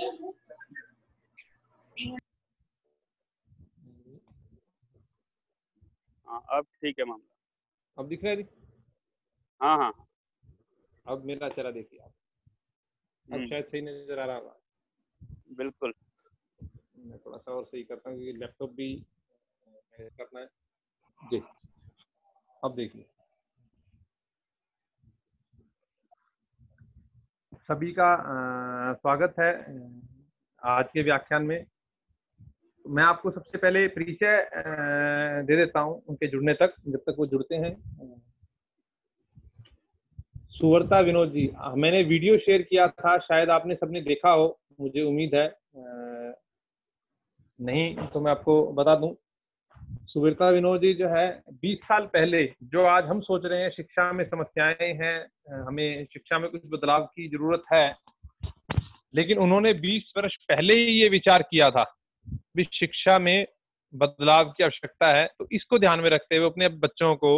हाँ, अब ठीक है मामला। अब दिख रहा है? हाँ हाँ। अब मेरा चेहरा देखिए आप। अब शायद सही नजर आ रहा होगा। बिल्कुल। मैं थोड़ा सा और सही करता हूँ क्योंकि लैपटॉप भी करना है जी। अब देखिए, सभी का स्वागत है आज के व्याख्यान में। मैं आपको सबसे पहले परिचय दे देता हूं उनके जुड़ने तक, जब तक वो जुड़ते हैं। सुवर्ता विनोद जी, मैंने वीडियो शेयर किया था, शायद आपने सबने देखा हो, मुझे उम्मीद है। नहीं तो मैं आपको बता दूं, सुवर्ता विनोद जी जो है 20 साल पहले, जो आज हम सोच रहे हैं शिक्षा में समस्याएं हैं, हमें शिक्षा में कुछ बदलाव की जरूरत है, लेकिन उन्होंने 20 वर्ष पहले ही ये विचार किया था भी शिक्षा में बदलाव की आवश्यकता है। तो इसको ध्यान में रखते हुए अपने बच्चों को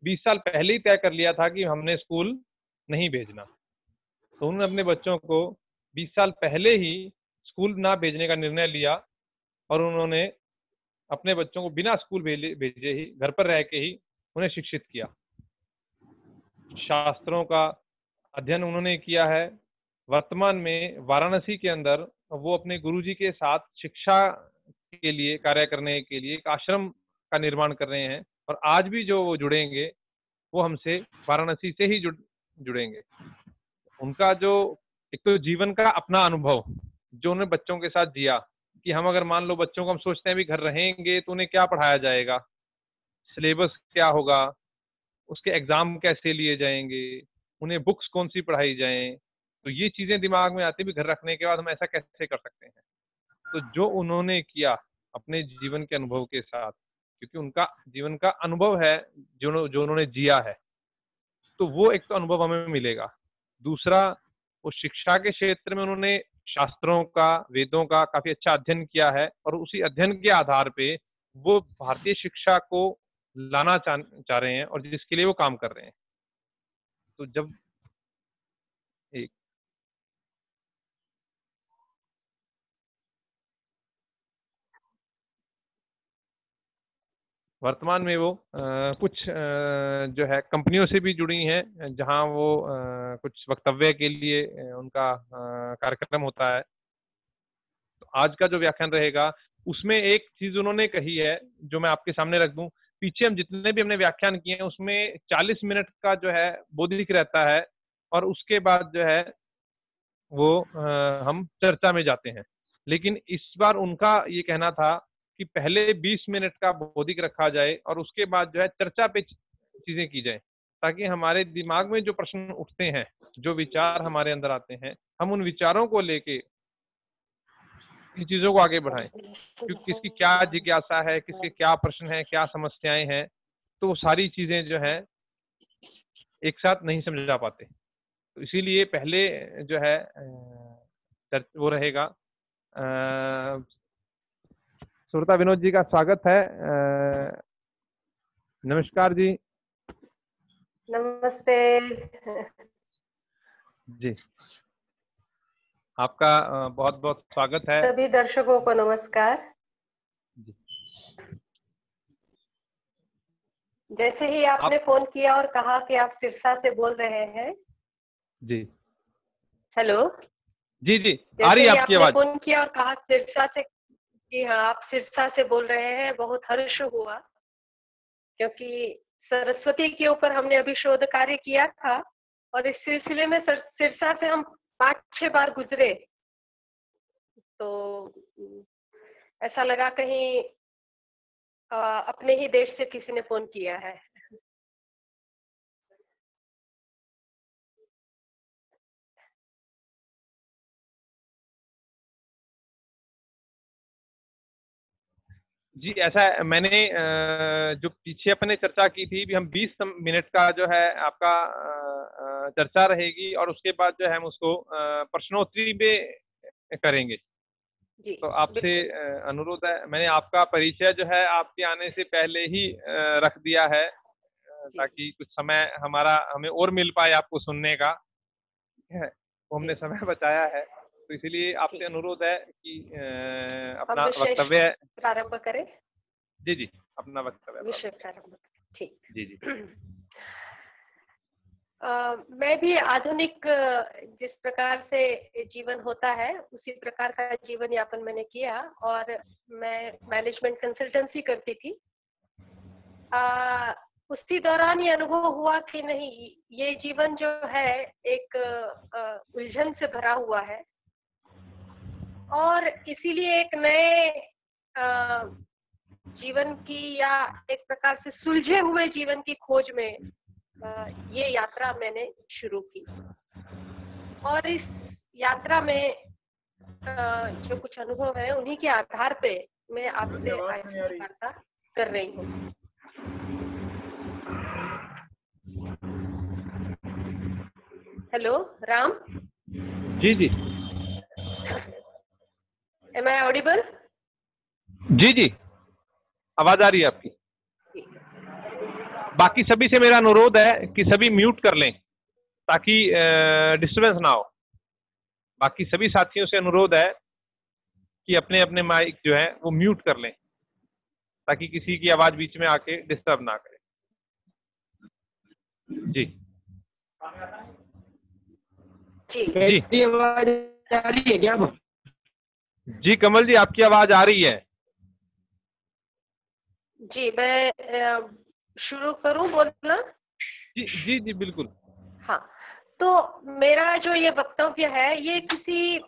20 साल पहले ही तय कर लिया था कि हमने स्कूल नहीं भेजना। तो उन्होंने अपने बच्चों को 20 साल पहले ही स्कूल ना भेजने का निर्णय लिया और उन्होंने अपने बच्चों को बिना स्कूल भेजे ही घर पर रह के ही उन्हें शिक्षित किया। शास्त्रों का अध्ययन उन्होंने किया है। वर्तमान में वाराणसी के अंदर वो अपने गुरुजी के साथ शिक्षा के लिए कार्य करने के लिए एक आश्रम का निर्माण कर रहे हैं, और आज भी जो वो जुड़ेंगे वो हमसे वाराणसी से ही जुड़ेंगे। उनका जो एक तो जीवन का अपना अनुभव जो उन्हें बच्चों के साथ जिया, कि हम अगर मान लो बच्चों को हम सोचते हैं भी घर रहेंगे तो उन्हें क्या पढ़ाया जाएगा, सिलेबस क्या होगा, उसके एग्जाम कैसे लिए जाएंगे, उन्हें बुक्स कौन सी पढ़ाई जाएं, तो ये चीजें दिमाग में आती भी घर रखने के बाद हम ऐसा कैसे कर सकते हैं। तो जो उन्होंने किया अपने जीवन के अनुभव के साथ, क्योंकि उनका जीवन का अनुभव है जो उन्होंने जिया है, तो वो एक तो अनुभव हमें मिलेगा। दूसरा, वो शिक्षा के क्षेत्र में उन्होंने शास्त्रों का, वेदों का काफी अच्छा अध्ययन किया है, और उसी अध्ययन के आधार पे वो भारतीय शिक्षा को लाना चाह रहे हैं और जिसके लिए वो काम कर रहे हैं। तो जब एक वर्तमान में वो कुछ जो है कंपनियों से भी जुड़ी हैं, जहां वो कुछ वक्तव्य के लिए उनका कार्यक्रम होता है। तो आज का जो व्याख्यान रहेगा उसमें एक चीज उन्होंने कही है जो मैं आपके सामने रख दूं। पीछे हम जितने भी हमने व्याख्यान किए हैं उसमें 40 मिनट का जो है बौद्धिक रहता है, और उसके बाद जो है वो हम चर्चा में जाते हैं। लेकिन इस बार उनका ये कहना था कि पहले 20 मिनट का बौद्धिक रखा जाए और उसके बाद जो है चर्चा पे चीजें की जाए, ताकि हमारे दिमाग में जो प्रश्न उठते हैं, जो विचार हमारे अंदर आते हैं, हम उन विचारों को लेके इन चीजों को आगे बढ़ाएं। क्योंकि किसकी क्या जिज्ञासा है, किसके क्या प्रश्न है, क्या समस्याएं हैं, तो सारी चीजें जो है एक साथ नहीं समझा पाते। तो इसीलिए पहले जो है वो रहेगा। सुरता विनोद जी का स्वागत है। नमस्कार जी। नमस्ते जी, आपका बहुत बहुत स्वागत है। सभी दर्शकों को नमस्कार। जी। जैसे ही आपने फोन किया और कहा कि आप सिरसा से बोल रहे हैं। जी हेलो। जी जी, आ रही है आपकी आवाज। फोन किया और कहा सिरसा से, कि हाँ आप सिरसा से बोल रहे हैं, बहुत हर्ष हुआ, क्योंकि सरस्वती के ऊपर हमने अभी शोध कार्य किया था और इस सिलसिले में सिरसा से हम 5-6 बार गुजरे। तो ऐसा लगा कहीं अपने ही देश से किसी ने फोन किया है। जी, ऐसा है, मैंने जो पीछे अपने चर्चा की थी भी हम 20 मिनट का जो है आपका चर्चा रहेगी, और उसके बाद जो है हम उसको प्रश्नोत्तरी में करेंगे। जी, तो आपसे अनुरोध है, मैंने आपका परिचय जो है आपके आने से पहले ही रख दिया है, ताकि कुछ समय हमें और मिल पाए आपको सुनने का, ठीक है, तो हमने समय बचाया है। तो इसीलिए आपसे ठीक। अनुरोध है कि हम अपना विषय वक्तव्य, प्रारंभ करें। जी जी, अपना वक्तव्य विषय प्रारंभ करें। ठीक। जी जी। मैं भी आधुनिक जिस प्रकार से जीवन होता है उसी प्रकार का जीवन यापन मैंने किया, और मैं मैनेजमेंट कंसल्टेंसी करती थी। उसी दौरान ये अनुभव हुआ कि नहीं, ये जीवन जो है एक उलझन से भरा हुआ है, और इसीलिए एक नए जीवन की या एक प्रकार से सुलझे हुए जीवन की खोज में ये यात्रा मैंने शुरू की। और इस यात्रा में जो कुछ अनुभव है उन्हीं के आधार पे मैं आपसे आज वार्ता कर रही हूँ। हेलो राम। जी जी। Am I audible? जी जी, आवाज आ रही है आपकी। बाकी सभी से मेरा अनुरोध है कि सभी म्यूट कर लें ताकि डिस्टरबेंस ना हो। बाकी सभी साथियों से अनुरोध है कि अपने अपने माइक जो है वो म्यूट कर लें ताकि किसी की आवाज बीच में आके डिस्टर्ब ना करे। जी जी जी। आवाज आ रही है क्या अब? जी कमल जी, आपकी आवाज आ रही है। जी, मैं शुरू करूं बोलना? जी जी जी बिल्कुल। हाँ, तो मेरा जो ये वक्तव्य है ये किसी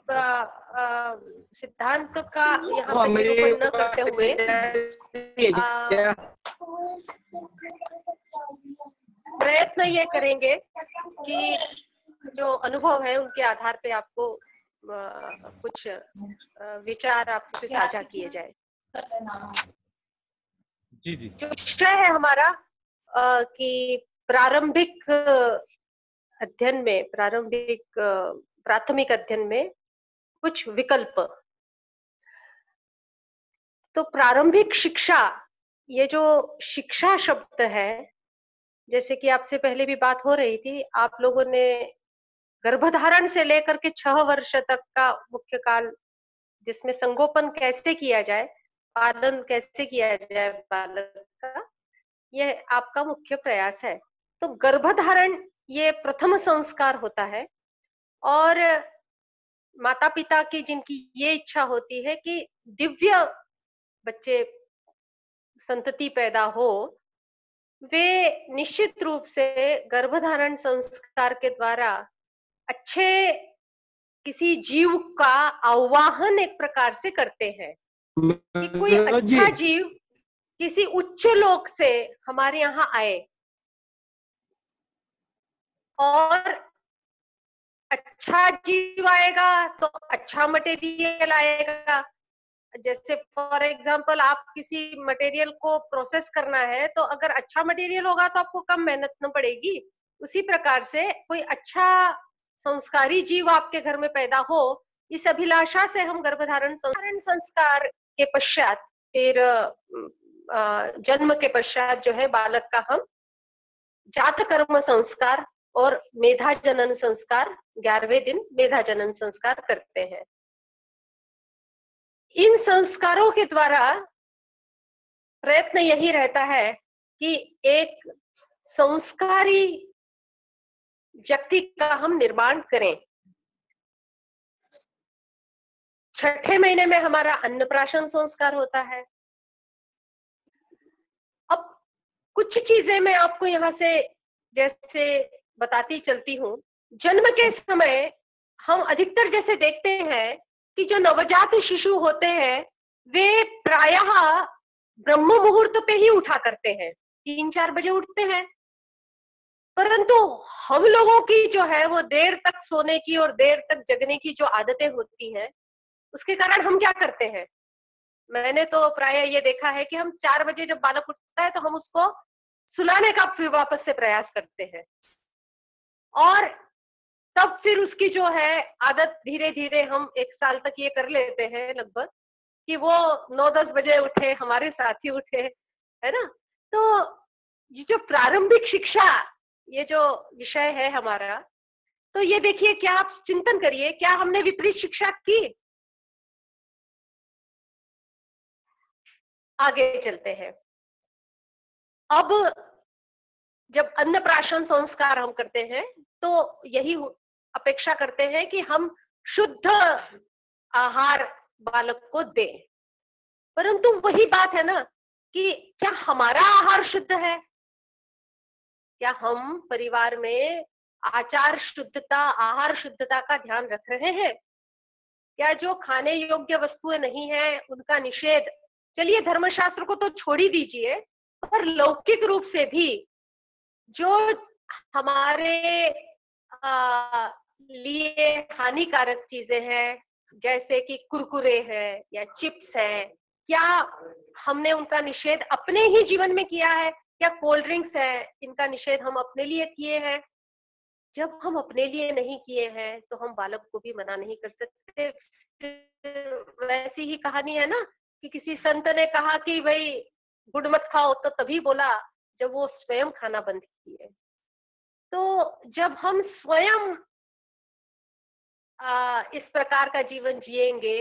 सिद्धांत का यहाँ पे निरूपण न करते हुए प्रयत्न ये करेंगे कि जो अनुभव है उनके आधार पे आपको कुछ विचार आपसे साझा किए जाए। जी जी। जो विषय है हमारा कि प्रारंभिक अध्ययन में, प्राथमिक अध्ययन में कुछ विकल्प। तो प्रारंभिक शिक्षा, ये जो शिक्षा शब्द है, जैसे कि आपसे पहले भी बात हो रही थी, आप लोगों ने गर्भधारण से लेकर के 6 वर्ष तक का मुख्य काल, जिसमें संगोपन कैसे किया जाए, पालन कैसे किया जाए बालक का, यह आपका मुख्य प्रयास है। तो गर्भधारण ये प्रथम संस्कार होता है, और माता पिता की जिनकी ये इच्छा होती है कि दिव्य बच्चे संतति पैदा हो, वे निश्चित रूप से गर्भधारण संस्कार के द्वारा अच्छे किसी जीव का आवाहन एक प्रकार से करते हैं कि कोई अच्छा जीव किसी उच्च लोक से हमारे यहाँ आए, और अच्छा जीव आएगा तो अच्छा मटेरियल आएगा। जैसे फॉर एग्जांपल आप किसी मटेरियल को प्रोसेस करना है, तो अगर अच्छा मटेरियल होगा तो आपको कम मेहनत न पड़ेगी। उसी प्रकार से कोई अच्छा संस्कारी जीव आपके घर में पैदा हो, इस अभिलाषा से हम गर्भधारण संस्कार के पश्चात, फिर जन्म के पश्चात जो है बालक का हम जात कर्म संस्कार और मेधा जनन संस्कार, 11वें दिन मेधा जनन संस्कार करते हैं। इन संस्कारों के द्वारा प्रयत्न यही रहता है कि एक संस्कारी व्यक्ति का हम निर्माण करें। 6ठे महीने में हमारा अन्नप्राशन संस्कार होता है। अब कुछ चीजें मैं आपको यहाँ से जैसे बताती चलती हूँ। जन्म के समय हम अधिकतर जैसे देखते हैं कि जो नवजात शिशु होते हैं वे प्रायः ब्रह्म मुहूर्त पे ही उठा करते हैं, 3-4 बजे उठते हैं। परंतु हम लोगों की जो है वो देर तक सोने की और देर तक जगने की जो आदतें होती हैं, उसके कारण हम क्या करते हैं, मैंने तो प्राय ये देखा है कि हम 4 बजे जब बालक उठता है तो हम उसको सुलाने का फिर वापस से प्रयास करते हैं, और तब फिर उसकी जो है आदत धीरे धीरे हम 1 साल तक ये कर लेते हैं लगभग कि वो 9-10 बजे उठे, हमारे साथ ही उठे, है ना। तो ये जो प्रारंभिक शिक्षा, ये जो विषय है हमारा, तो ये देखिए, क्या आप चिंतन करिए, क्या हमने विपरीत शिक्षा की? आगे चलते हैं। अब जब अन्नप्राशन संस्कार हम करते हैं तो यही अपेक्षा करते हैं कि हम शुद्ध आहार बालक को दें, परंतु वही बात है ना कि क्या हमारा आहार शुद्ध है? क्या हम परिवार में आचार शुद्धता, आहार शुद्धता का ध्यान रख रहे हैं? क्या जो खाने योग्य वस्तुएं नहीं है उनका निषेध, चलिए धर्मशास्त्र को तो छोड़ ही दीजिए, पर लौकिक रूप से भी जो हमारे लिए हानिकारक चीजें हैं, जैसे कि कुरकुरे है या चिप्स है, क्या हमने उनका निषेध अपने ही जीवन में किया है? क्या कोल्ड ड्रिंक्स है, इनका निषेध हम अपने लिए किए हैं? जब हम अपने लिए नहीं किए हैं तो हम बालक को भी मना नहीं कर सकते। वैसी ही कहानी है ना कि किसी संत ने कहा कि भाई गुड़ मत खाओ, तो तभी बोला जब वो स्वयं खाना बंद किए। तो जब हम स्वयं इस प्रकार का जीवन जिएंगे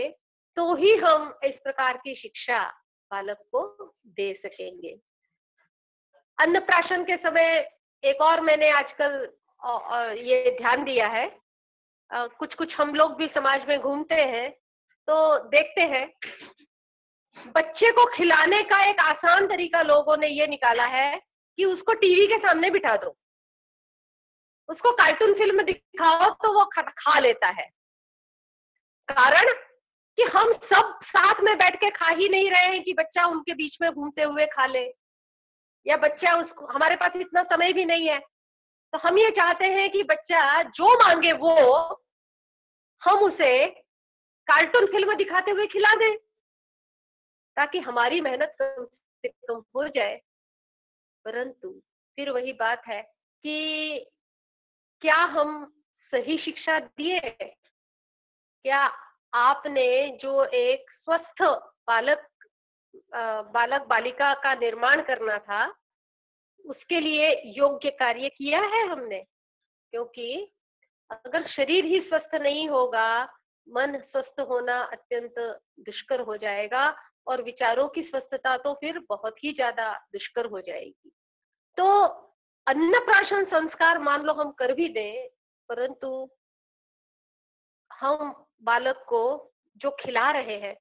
तो ही हम इस प्रकार की शिक्षा बालक को दे सकेंगे। अन्नप्राशन के समय एक और मैंने आजकल ये ध्यान दिया है, कुछ कुछ हम लोग भी समाज में घूमते हैं तो देखते हैं, बच्चे को खिलाने का एक आसान तरीका लोगों ने ये निकाला है कि उसको टीवी के सामने बिठा दो, उसको कार्टून फिल्म दिखाओ तो वो खा लेता है। कारण कि हम सब साथ में बैठ के खा ही नहीं रहे हैं कि बच्चा उनके बीच में घूमते हुए खा ले, या बच्चा उसको, हमारे पास इतना समय भी नहीं है, तो हम ये चाहते हैं कि बच्चा जो मांगे वो हम उसे कार्टून फिल्म दिखाते हुए खिला दें, ताकि हमारी मेहनत कम से कम हो जाए। परंतु फिर वही बात है कि क्या हम सही शिक्षा दिए? क्या आपने जो एक स्वस्थ बालक बालिका का निर्माण करना था उसके लिए योग्य कार्य किया है हमने? क्योंकि अगर शरीर ही स्वस्थ नहीं होगा, मन स्वस्थ होना अत्यंत दुष्कर हो जाएगा, और विचारों की स्वस्थता तो फिर बहुत ही ज्यादा दुष्कर हो जाएगी। तो अन्नप्राशन संस्कार मान लो हम कर भी दें, परंतु हम बालक को जो खिला रहे हैं,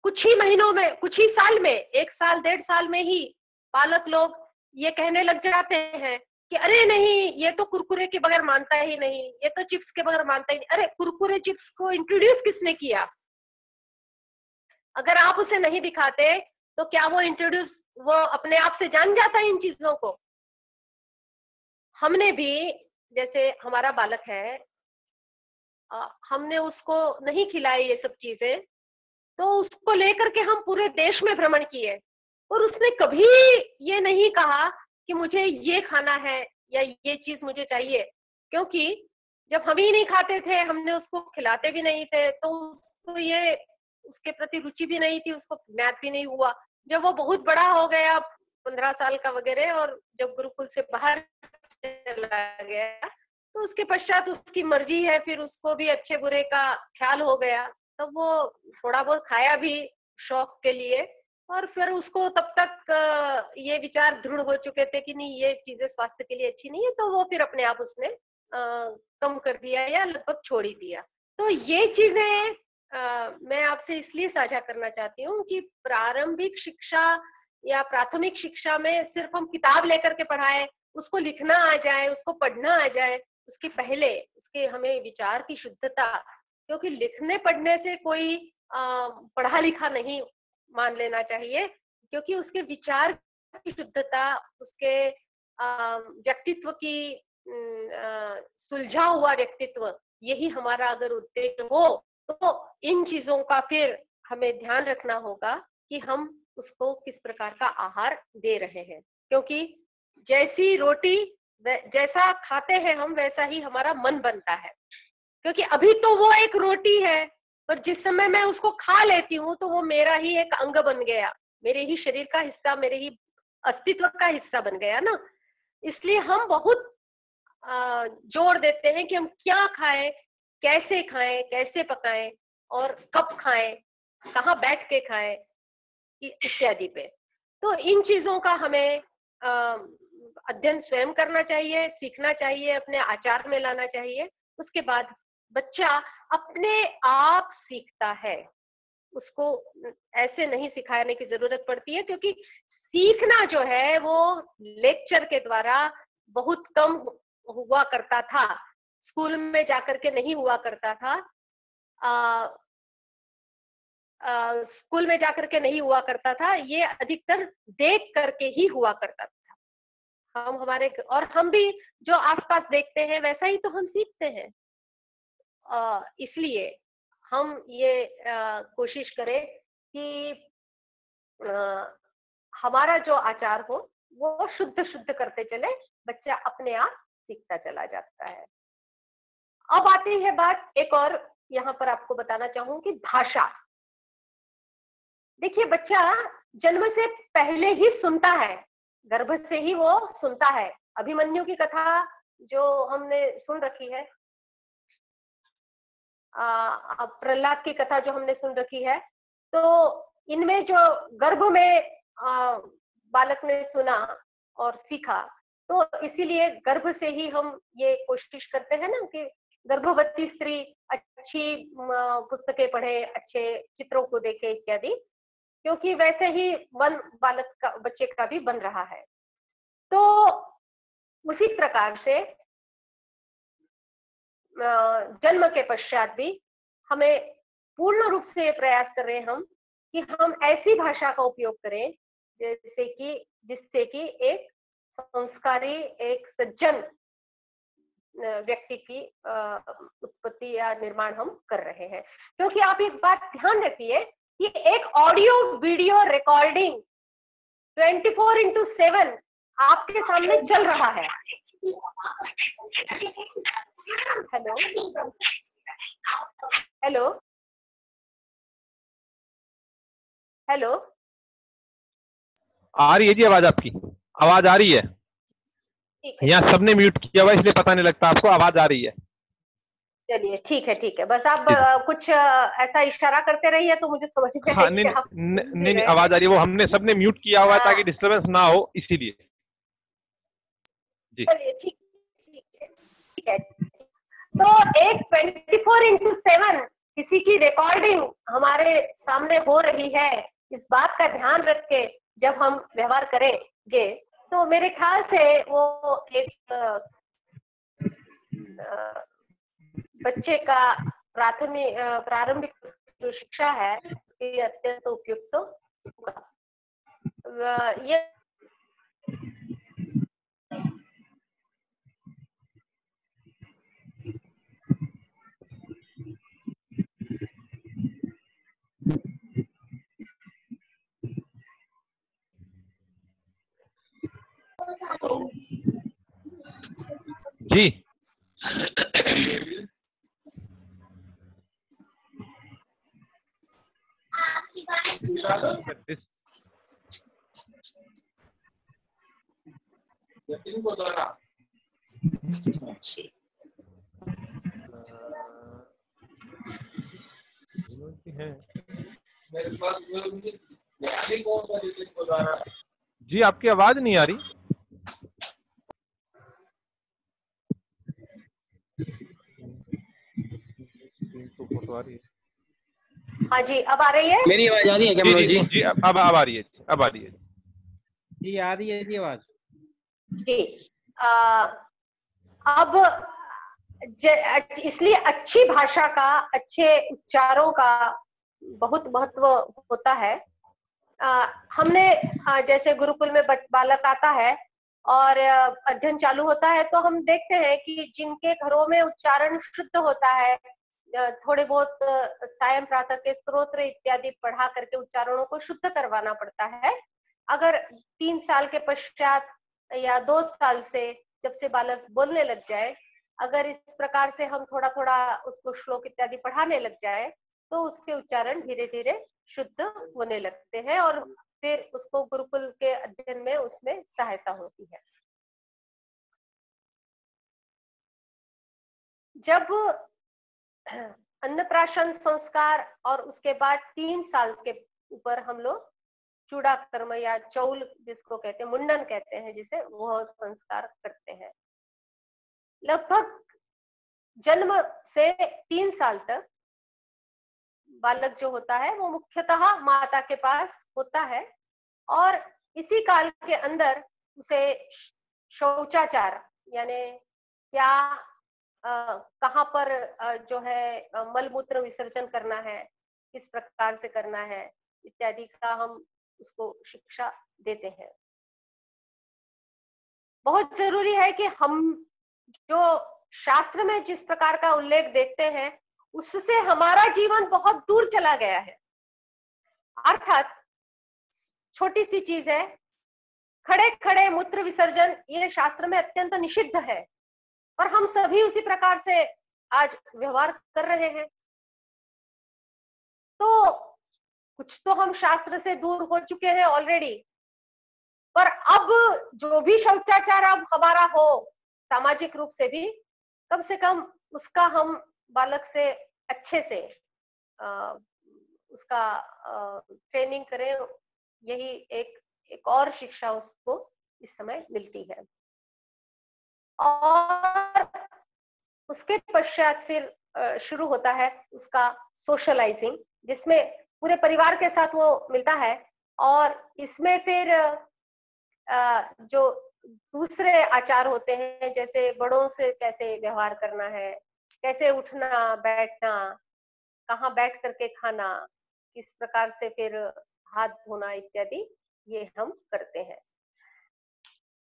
कुछ ही महीनों में, कुछ ही साल में, 1 साल 1.5 साल में ही बालक लोग ये कहने लग जाते हैं कि अरे नहीं, ये तो कुरकुरे के बगैर मानता ही नहीं, ये तो चिप्स के बगैर मानता ही नहीं। अरे कुरकुरे चिप्स को इंट्रोड्यूस किसने किया? अगर आप उसे नहीं दिखाते तो क्या वो अपने आप से जान जाता है इन चीजों को? हमने भी, जैसे हमारा बालक है, हमने उसको नहीं खिलाई ये सब चीजें, तो उसको लेकर के हम पूरे देश में भ्रमण किए, और उसने कभी ये नहीं कहा कि मुझे ये खाना है या ये चीज मुझे चाहिए, क्योंकि जब हम ही नहीं खाते थे, हमने उसको खिलाते भी नहीं थे, तो उसको ये, उसके प्रति रुचि भी नहीं थी, उसको ज्ञात भी नहीं हुआ। जब वो बहुत बड़ा हो गया, 15 साल का वगैरह, और जब गुरुकुल से बाहर चला गया, तो उसके पश्चात उसकी मर्जी है, फिर उसको भी अच्छे बुरे का ख्याल हो गया, तो वो थोड़ा बहुत खाया भी शौक के लिए, और फिर उसको तब तक ये विचार दृढ़ हो चुके थे कि नहीं, ये चीजें स्वास्थ्य के लिए अच्छी नहीं है, तो वो फिर अपने आप उसने कम कर दिया या लगभग छोड़ ही दिया। तो ये चीजें मैं आपसे इसलिए साझा करना चाहती हूँ कि प्रारंभिक शिक्षा या प्राथमिक शिक्षा में सिर्फ हम किताब लेकर के पढ़ाए, उसको लिखना आ जाए, उसको पढ़ना आ जाए, उसके पहले उसके हमें विचार की शुद्धता, क्योंकि लिखने पढ़ने से कोई पढ़ा लिखा नहीं मान लेना चाहिए, क्योंकि उसके विचार की शुद्धता, उसके व्यक्तित्व की सुलझा हुआ व्यक्तित्व, यही हमारा अगर उद्देश्य हो, तो इन चीजों का फिर हमें ध्यान रखना होगा कि हम उसको किस प्रकार का आहार दे रहे हैं, क्योंकि जैसी रोटी जैसा खाते हैं हम, वैसा ही हमारा मन बनता है। क्योंकि अभी तो वो एक रोटी है, पर जिस समय मैं उसको खा लेती हूँ तो वो मेरा ही एक अंग बन गया, मेरे ही शरीर का हिस्सा, मेरे ही अस्तित्व का हिस्सा बन गया ना। इसलिए हम बहुत जोर देते हैं कि हम क्या खाएं, कैसे पकाएं और कब खाएं, कहाँ बैठ के खाएं इत्यादि पे। तो इन चीजों का हमें अध्ययन स्वयं करना चाहिए, सीखना चाहिए, अपने आचार में लाना चाहिए। उसके बाद बच्चा अपने आप सीखता है, उसको ऐसे नहीं सिखाने की जरूरत पड़ती है, क्योंकि सीखना जो है वो लेक्चर के द्वारा बहुत कम हुआ करता था, स्कूल में जाकर के नहीं हुआ करता था। स्कूल में जाकर के नहीं हुआ करता था, ये अधिकतर देख करके ही हुआ करता था। हम भी जो आसपास देखते हैं वैसा ही तो हम सीखते हैं। इसलिए हम ये कोशिश करें कि हमारा जो आचार हो वो शुद्ध शुद्ध करते चले, बच्चा अपने आप सीखता चला जाता है। अब आती है बात एक और, यहाँ पर आपको बताना चाहूंगी भाषा। देखिए, बच्चा जन्म से पहले ही सुनता है, गर्भ से ही वो सुनता है। अभिमन्यु की कथा जो हमने सुन रखी है, प्रहलाद की कथा जो हमने सुन रखी है, तो इनमें जो गर्भ में बालक ने सुना और सीखा, तो इसीलिए गर्भ से ही हम ये कोशिश करते हैं ना कि गर्भवती स्त्री अच्छी पुस्तकें पढ़े, अच्छे चित्रों को देखे इत्यादि, क्योंकि वैसे ही मन बालक का, बच्चे का भी बन रहा है। तो उसी प्रकार से जन्म के पश्चात भी हमें पूर्ण रूप से ये प्रयास कर रहे हैं हम कि हम ऐसी भाषा का उपयोग करें जिससे कि एक संस्कारी, एक सज्जन व्यक्ति की उत्पत्ति या निर्माण हम कर रहे हैं। क्योंकि आप एक बात ध्यान रखिए कि एक ऑडियो वीडियो रिकॉर्डिंग 24/7 आपके सामने चल रहा है। हेलो हेलो हेलो, आ रही है जी आवाज? आपकी आवाज आ रही है? यहाँ सबने म्यूट किया हुआ इसलिए पता नहीं लगता, आपको आवाज आ रही है? चलिए ठीक है, बस आप कुछ ऐसा इशारा करते रहिए तो मुझे समझ में हाँ, आएगी आप नहीं आवाज आ रही है, वो हमने सबने म्यूट किया हुआ है ताकि डिस्टर्बेंस ना हो, इसीलिए जी। चलिए ठीक है। तो एक 24/7 किसी की रिकॉर्डिंग हमारे सामने हो रही है, इस बात का ध्यान रख के जब हम व्यवहार करेंगे तो मेरे ख्याल से वो एक बच्चे का प्रारंभिक जो शिक्षा है उसके लिए अत्यंत उपयुक्त होगा। ये जी जी आपकी आवाज नहीं आ रही। फोटो आ रही है? हाँ जी, अब आ रही है? मेरी आवाज आ रही है क्या मनोज जी? जी अब आ रही है, अब आ रही है जी, आ रही है जी आवाज जी। अब इसलिए अच्छी भाषा का, अच्छे उच्चारों का बहुत महत्व होता है। हमने जैसे गुरुकुल में बालक आता है और अध्ययन चालू होता है तो हम देखते हैं कि जिनके घरों में उच्चारण शुद्ध होता है, थोड़े बहुत सायं प्रातः के स्तोत्र इत्यादि पढ़ा करके उच्चारणों को शुद्ध करवाना पड़ता है। अगर 3 साल के पश्चात या 2 साल से जब से बालक बोलने लग जाए, अगर इस प्रकार से हम थोड़ा थोड़ा उसको श्लोक इत्यादि पढ़ाने लग जाए तो उसके उच्चारण धीरे धीरे शुद्ध होने लगते हैं और फिर उसको गुरुकुल के अध्ययन में उसमें सहायता होती है। जब अन्नप्राशन संस्कार और उसके बाद 3 साल के ऊपर हम लोग चूड़ा कर्म या चौल जिसको कहते हैं, मुंडन कहते हैं जिसे, वो संस्कार करते हैं। लगभग जन्म से 3 साल तक बालक जो होता है वो मुख्यतः माता के पास होता है, और इसी काल के अंदर उसे शौचाचार यानी क्या कहाँ पर जो है मलमूत्र विसर्जन करना है, किस प्रकार से करना है इत्यादि का हम उसको शिक्षा देते हैं। बहुत जरूरी है कि हम जो शास्त्र में जिस प्रकार का उल्लेख देखते हैं उससे हमारा जीवन बहुत दूर चला गया है। अर्थात छोटी सी चीज है, खड़े खड़े मूत्र विसर्जन, ये शास्त्र में अत्यंत निषिद्ध है और हम सभी उसी प्रकार से आज व्यवहार कर रहे हैं। तो कुछ तो हम शास्त्र से दूर हो चुके हैं ऑलरेडी, पर अब जो भी शौचाचार अब हमारा हो सामाजिक रूप से कम उसका हम बालक से अच्छे से उसका ट्रेनिंग करें, यही एक और शिक्षा उसको इस समय मिलती है। और उसके पश्चात फिर शुरू होता है उसका सोशलाइजिंग, जिसमें पूरे परिवार के साथ वो मिलता है, और इसमें फिर जो दूसरे आचार होते हैं, जैसे बड़ों से कैसे व्यवहार करना है, कैसे उठना बैठना, कहाँ बैठ करके खाना, किस प्रकार से फिर हाथ धोना इत्यादि, ये हम करते हैं।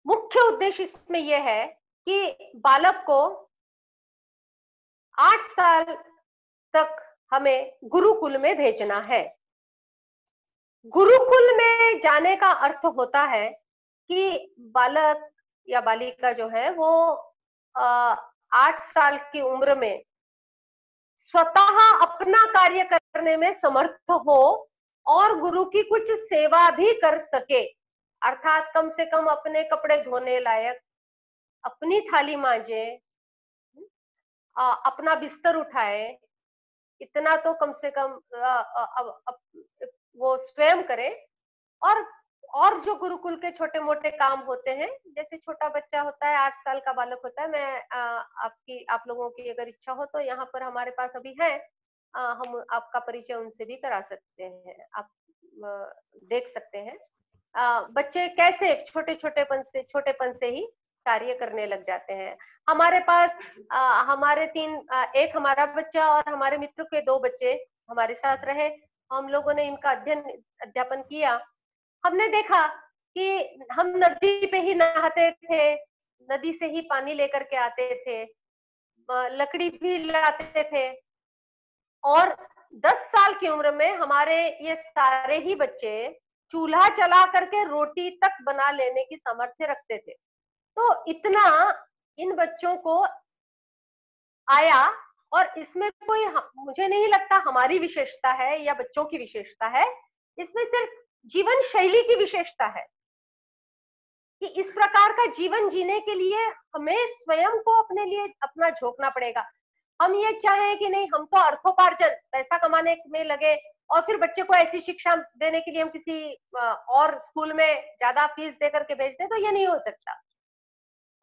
मुख्य उद्देश्य इसमें यह है कि बालक को 8 साल तक हमें गुरुकुल में भेजना है। गुरुकुल में जाने का अर्थ होता है कि बालक या बालिका जो है वो 8 साल की उम्र में स्वतः अपना कार्य करने में समर्थ हो और गुरु की कुछ सेवा भी कर सके। अर्थात कम से कम अपने कपड़े धोने लायक, अपनी थाली मांजे, अपना बिस्तर उठाए, इतना तो कम से कम वो स्वयं करे। और जो गुरुकुल के छोटे मोटे काम होते हैं, जैसे छोटा बच्चा होता है, 8 साल का बालक होता है, मैं आप लोगों की अगर इच्छा हो तो यहाँ पर हमारे पास अभी है, हम आपका परिचय उनसे भी करा सकते हैं, आप देख सकते हैं बच्चे कैसे छोटेपन से ही कार्य करने लग जाते हैं। हमारे पास हमारे एक हमारा बच्चा और हमारे मित्र के 2 बच्चे हमारे साथ रहे, हम लोगों ने इनका अध्यापन किया। हमने देखा कि हम नदी पे ही नहाते थे, नदी से ही पानी लेकर के आते थे, लकड़ी भी लाते थे, और 10 साल की उम्र में हमारे ये सारे ही बच्चे चूल्हा चला करके रोटी तक बना लेने की सामर्थ्य रखते थे। तो इतना इन बच्चों को आया, और इसमें कोई मुझे नहीं लगता हमारी विशेषता है या बच्चों की विशेषता है, इसमें सिर्फ जीवन शैली की विशेषता है कि इस प्रकार का जीवन जीने के लिए हमें स्वयं को अपने लिए अपना झोंकना पड़ेगा। हम ये चाहें कि नहीं, हम तो अर्थोपार्जन पैसा कमाने में लगे और फिर बच्चे को ऐसी शिक्षा देने के लिए हम किसी और स्कूल में ज्यादा फीस दे करके भेज दें, तो ये नहीं हो सकता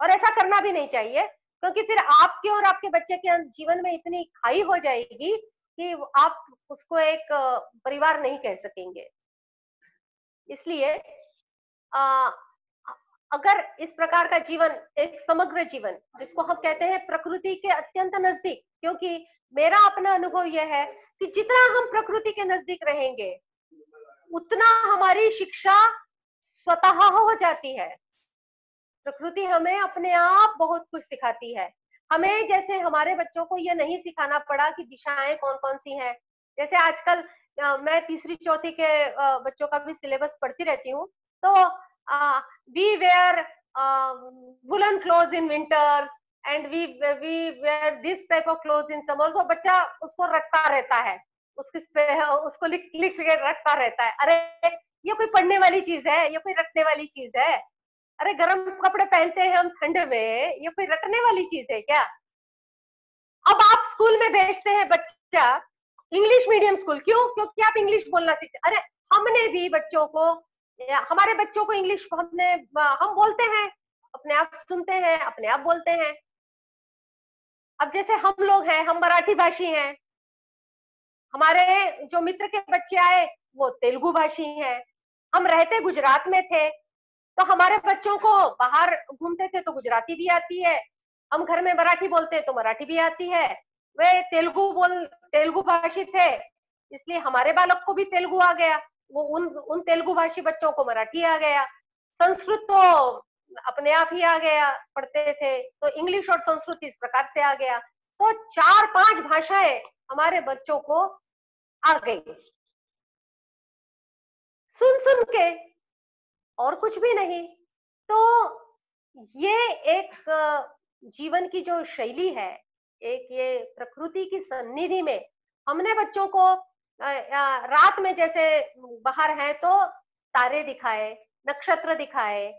और ऐसा करना भी नहीं चाहिए, क्योंकि फिर आपके और आपके बच्चे के जीवन में इतनी खाई हो जाएगी कि आप उसको एक परिवार नहीं कह सकेंगे। इसलिए अगर इस प्रकार का जीवन, एक समग्र जीवन जिसको हम कहते हैं प्रकृति के अत्यंत नजदीक, क्योंकि मेरा अपना अनुभव यह है कि जितना हम प्रकृति के नजदीक रहेंगे उतना हमारी शिक्षा स्वतः हो जाती है। प्रकृति हमें अपने आप बहुत कुछ सिखाती है। हमें जैसे हमारे बच्चों को ये नहीं सिखाना पड़ा कि दिशाएं कौन कौन सी हैं। जैसे आजकल मैं तीसरी चौथी के बच्चों का भी सिलेबस पढ़ती रहती हूँ, तो we wear woollen clothes in winters and we wear this type of clothes in summer. तो बच्चा उसको रटता रहता है, उसको लिख के रटता रहता है। अरे ये कोई पढ़ने वाली चीज है, ये कोई रटने वाली चीज है? अरे गर्म कपड़े पहनते हैं हम ठंड में, ये कोई रटने वाली चीज है क्या? स्कूल में भेजते हैं बच्चा इंग्लिश मीडियम स्कूल, क्यों? क्योंकि आप इंग्लिश बोलना सीखते। अरे हमने भी बच्चों को, हमारे बच्चों को इंग्लिश हम बोलते हैं, अपने आप सुनते हैं, अपने आप बोलते हैं। अब जैसे हम लोग हैं, हम मराठी भाषी हैं, हमारे जो मित्र के बच्चे आए वो तेलुगु भाषी हैं, हम रहते गुजरात में थे, तो हमारे बच्चों को बाहर घूमते थे तो गुजराती भी आती है, हम घर में मराठी बोलते हैं तो मराठी भी आती है। वे तेलुगु भाषी थे, इसलिए हमारे बालक को भी तेलुगु आ गया, वो उन तेलुगु भाषी बच्चों को मराठी आ गया। संस्कृत तो अपने आप ही आ गया, पढ़ते थे तो इंग्लिश और संस्कृत इस प्रकार से आ गया। तो 4-5 भाषाएं हमारे बच्चों को आ गई सुन सुन के, और कुछ भी नहीं। तो ये एक जीवन की जो शैली है, एक ये प्रकृति की सन्निधि में हमने बच्चों को रात में जैसे बाहर है तो तारे दिखाए, नक्षत्र दिखाए,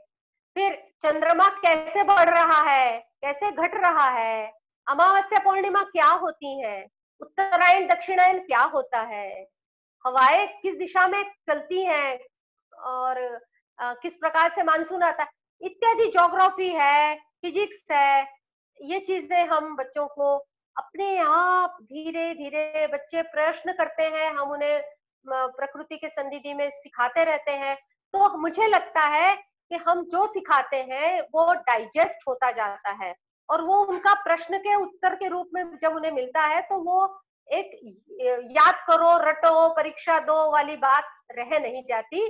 फिर चंद्रमा कैसे बढ़ रहा है, कैसे घट रहा है, अमावस्या पूर्णिमा क्या होती है, उत्तरायण दक्षिणायन क्या होता है, हवाएं किस दिशा में चलती हैं, और किस प्रकार से मानसून आता है, इत्यादि ज्योग्राफी है, फिजिक्स है। ये चीजें हम बच्चों को अपने आप धीरे धीरे, बच्चे प्रश्न करते हैं, हम उन्हें प्रकृति के सन्निधि में सिखाते रहते हैं। तो मुझे लगता है कि हम जो सिखाते हैं वो डाइजेस्ट होता जाता है, और वो उनका प्रश्न के उत्तर के रूप में जब उन्हें मिलता है तो वो एक याद करो, रटो, परीक्षा दो वाली बात रह नहीं जाती,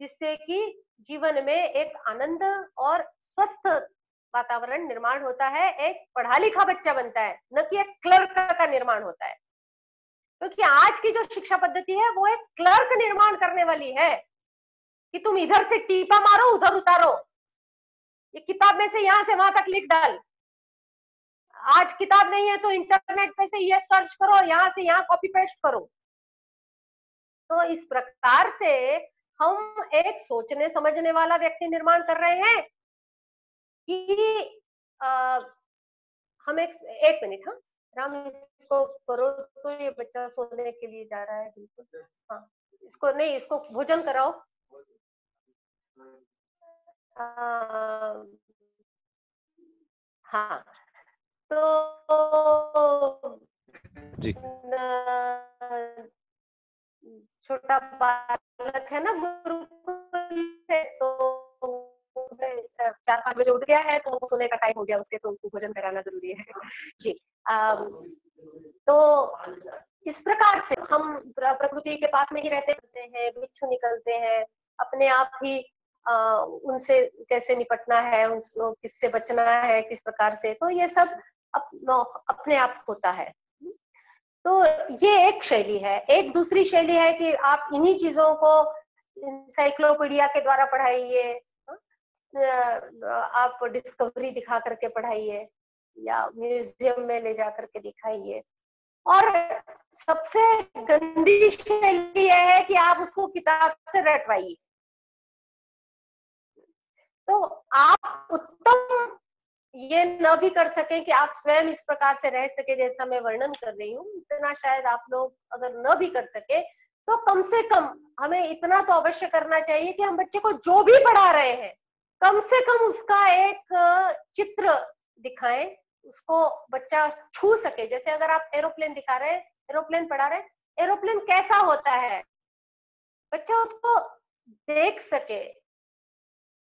जिससे कि जीवन में एक आनंद और स्वस्थ वातावरण निर्माण होता है, एक पढ़ा लिखा बच्चा बनता है, न कि एक क्लर्क का निर्माण होता है। क्योंकि आज की जो शिक्षा पद्धति है वो एक क्लर्क निर्माण करने वाली है, कि तुम इधर से टीपा मारो, उधर उतारो, ये किताब में से यहां से वहां तक लिख डाल, आज किताब नहीं है तो इंटरनेट पे से ये सर्च करो, यहां से यहां कॉपी पेस्ट करो। तो इस प्रकार से हम एक सोचने समझने वाला व्यक्ति निर्माण कर रहे हैं कि हम एक मिनट, हाँ राम, इसको परोस को, ये बच्चा सोने के लिए जा रहा है, बिल्कुल। हाँ, इसको नहीं, इसको भोजन कराओ। हाँ, तो जी छोटा बालक है ना गुरुकुल से, तो 4-5 बजे उठ गया है, तो सोने का टाइम हो गया उसके, तो उसको भोजन कराना जरूरी है। जी, तो इस प्रकार से हम प्रकृति के पास में ही रहते हैं, बिच्छू निकलते हैं, अपने आप ही उनसे कैसे निपटना है, उनको किससे बचना है, किस प्रकार से, तो ये सब अपने आप होता है। तो ये एक शैली है। एक दूसरी शैली है कि आप इन्हीं चीजों को एनसाइक्लोपीडिया के द्वारा पढ़ाइए, आप डिस्कवरी दिखा करके पढ़ाइए, या म्यूजियम में ले जा करके दिखाइए। और सबसे गंदी शैली यह है कि आप उसको किताब से रटवाइए। तो आप उत्तम ये न भी कर सके कि आप स्वयं इस प्रकार से रह सके जैसा मैं वर्णन कर रही हूँ, इतना शायद आप लोग अगर न भी कर सके, तो कम से कम हमें इतना तो अवश्य करना चाहिए कि हम बच्चे को जो भी पढ़ा रहे हैं, कम से कम उसका एक चित्र दिखाएं, उसको बच्चा छू सके। जैसे अगर आप एरोप्लेन दिखा रहे हैं, एरोप्लेन पढ़ा रहे हैं, एरोप्लेन कैसा होता है, बच्चा उसको देख सके,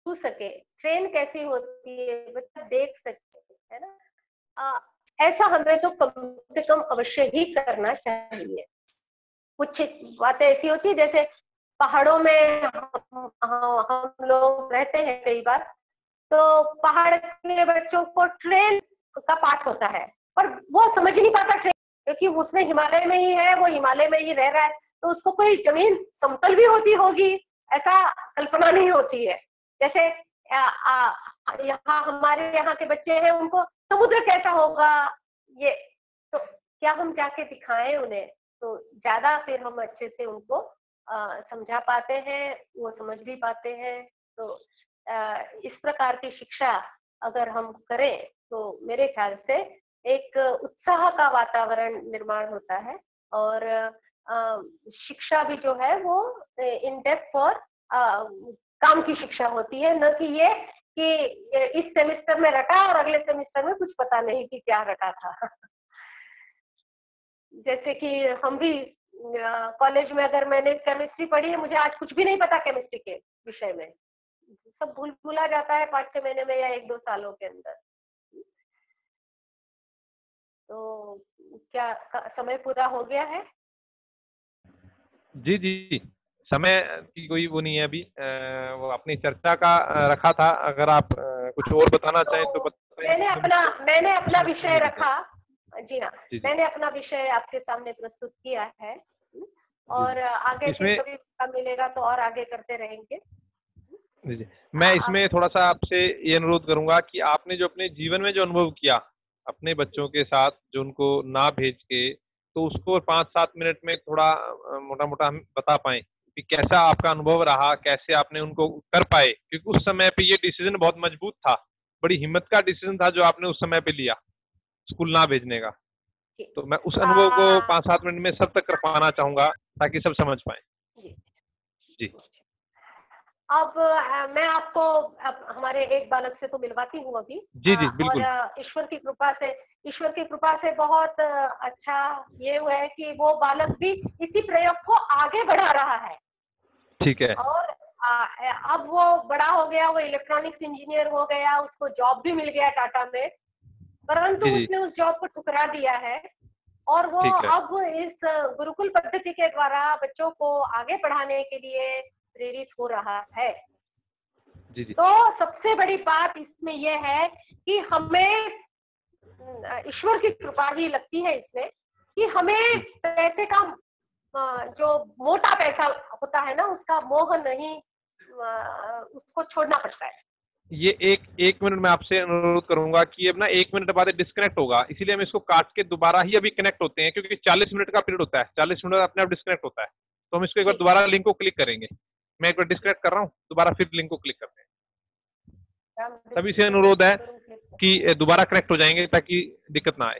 छू सके। ट्रेन कैसी होती है, बच्चा देख सके, है ना। ऐसा हमें तो कम से कम अवश्य ही करना चाहिए। कुछ बातें ऐसी होती है, जैसे पहाड़ों में हम लोग रहते हैं कई बार, तो पहाड़ के बच्चों को ट्रेन का पाठ होता है, पर वो समझ नहीं पाता ट्रेन, क्योंकि उसने हिमालय में ही है, वो हिमालय में ही रह रहा है, तो उसको कोई जमीन समतल भी होती होगी ऐसा कल्पना नहीं होती है। जैसे यहाँ हमारे यहाँ के बच्चे हैं, उनको समुद्र कैसा होगा, ये तो क्या हम जाके दिखाएं उन्हें, तो ज्यादा फिर हम अच्छे से उनको समझा पाते हैं, वो समझ भी पाते हैं। तो इस प्रकार की शिक्षा अगर हम करें तो मेरे ख्याल से एक उत्साह का वातावरण निर्माण होता है और शिक्षा भी जो है वो इन डेप्थ और काम की शिक्षा होती है, न कि ये कि इस सेमेस्टर में रटा और अगले सेमेस्टर में कुछ पता नहीं कि क्या रटा था। जैसे कि हम भी कॉलेज में अगर मैंने केमिस्ट्री पढ़ी है, मुझे आज कुछ भी नहीं पता केमिस्ट्री के विषय में, सब भूला जाता है 5-6 महीने में या 1-2 सालों के अंदर। तो क्या समय पूरा हो गया है? जी जी, समय की कोई वो नहीं है अभी। वो अपनी चर्चा का रखा था, अगर आप कुछ और बताना चाहें तो बताएं। मैंने अपना विषय रखा। जी हाँ, जी, मैंने अपना विषय आपके सामने प्रस्तुत किया है और आगे फिर कभी मौका मिलेगा तो और आगे करते रहेंगे। जी जी, मैं इसमें थोड़ा सा आपसे ये अनुरोध करूंगा कि आपने जो अपने जीवन में जो अनुभव किया अपने बच्चों के साथ, जो उनको ना भेज के, तो उसको 5-7 मिनट में थोड़ा मोटा मोटा हम बता पाए कि कैसा आपका अनुभव रहा, कैसे आपने उनको कर पाए, क्योंकि उस समय पे ये डिसीजन बहुत मजबूत था, बड़ी हिम्मत का डिसीजन था जो आपने उस समय पे लिया स्कूल ना भेजने का। तो मैं उस अनुभव को 5-7 मिनट में सब तक कर पाना चाहूंगा ताकि सब समझ पाए। जी, अब मैं आपको अब हमारे एक बालक से तो मिलवाती हूँ अभी। जी जी बिल्कुल। और ईश्वर की कृपा से बहुत अच्छा ये हुआ है कि वो बालक भी इसी प्रयोग को आगे बढ़ा रहा है। ठीक है। और अब वो बड़ा हो गया, वो इलेक्ट्रॉनिक्स इंजीनियर हो गया, उसको जॉब भी मिल गया टाटा में, परंतु उसने उस जॉब को ठुकरा दिया है और वो अब इस गुरुकुल पद्धति के द्वारा बच्चों को आगे बढ़ाने के लिए प्रेरित हो रहा है। जी जी। तो सबसे बड़ी बात इसमें यह है कि हमें ईश्वर की कृपा ही लगती है इसमें कि हमें पैसे का जो मोटा पैसा होता है ना, उसका मोह नहीं, उसको छोड़ना पड़ता है। ये एक मिनट में आपसे अनुरोध करूंगा कि अब ना 1 मिनट बाद डिस्कनेक्ट होगा, इसीलिए हम इसको काट के दोबारा ही अभी कनेक्ट होते हैं, क्योंकि 40 मिनट का पीरियड होता है, 40 मिनट अपने आप डिस्कनेक्ट होता है। तो हम इसको एक बार दोबारा लिंक को क्लिक करेंगे। मैं एक बार डिस्कनेक्ट कर रहा हूँ, दोबारा फिर लिंक को क्लिक करते हैं। सभी से अनुरोध है कि दोबारा कनेक्ट हो जाएंगे ताकि दिक्कत ना आए।